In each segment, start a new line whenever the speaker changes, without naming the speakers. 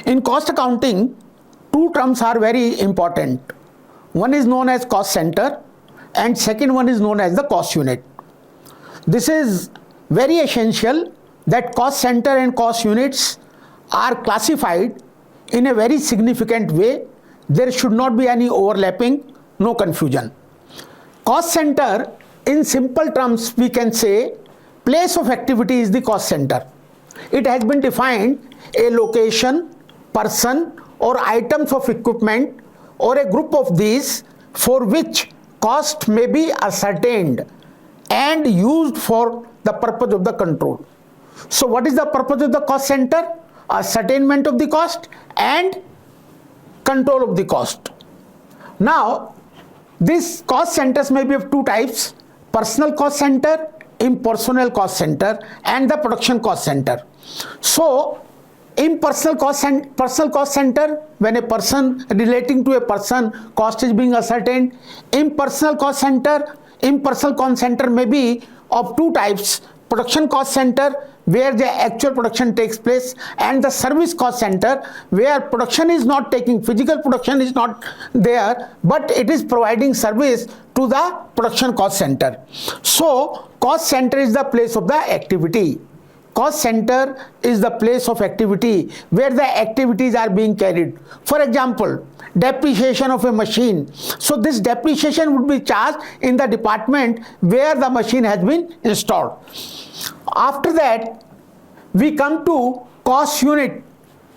In cost accounting, two terms are very important. One is known as cost center and second one is known as the cost unit. This is very essential that cost center and cost units are classified in a very significant way. There should not be any overlapping, no confusion. Cost center, in simple terms we can say, place of activity is the cost center. It has been defined a location, person or items of equipment or a group of these for which cost may be ascertained and used for the purpose of the control. So what is the purpose of the cost center? Ascertainment of the cost and control of the cost. Now, these cost centers may be of two types: personal cost center, impersonal cost center, and the production cost center. So, impersonal cost center, when a person, relating to a person, cost is being ascertained. Impersonal cost center may be of two types: production cost center, where the actual production takes place, and the service cost center, where production is not taking, physical production is not there, but it is providing service to the production cost center. So cost center is the place of the activity. Cost center is the place of activity where the activities are being carried. For example, depreciation of a machine. So this depreciation would be charged in the department where the machine has been installed. After that, we come to cost unit.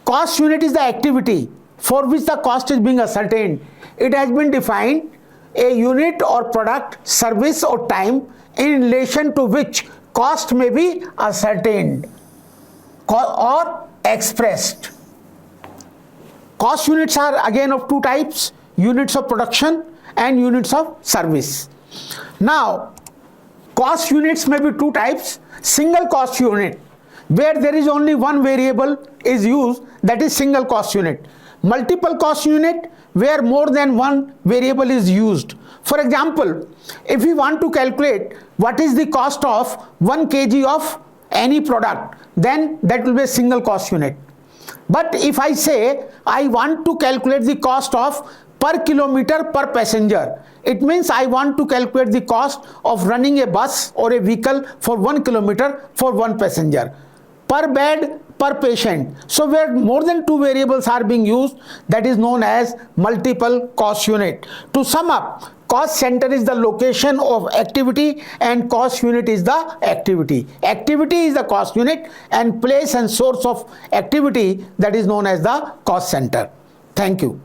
Cost unit is the activity for which the cost is being ascertained. It has been defined a unit or product, service or time in relation to which cost may be ascertained or expressed. Cost units are again of two types: units of production and units of service. Now, cost units may be two types: single cost unit, where there is only one variable is used, that is single cost unit. Multiple cost unit, where more than one variable is used. For example, if we want to calculate what is the cost of 1 kg of any product, then that will be a single cost unit. But if I say I want to calculate the cost of per kilometer per passenger, it means I want to calculate the cost of running a bus or a vehicle for 1 kilometer for one passenger, per bed, per patient. So where more than two variables are being used, that is known as multiple cost unit. To sum up, cost center is the location of activity and cost unit is the activity. Activity is the cost unit and place and source of activity, that is known as the cost center. Thank you.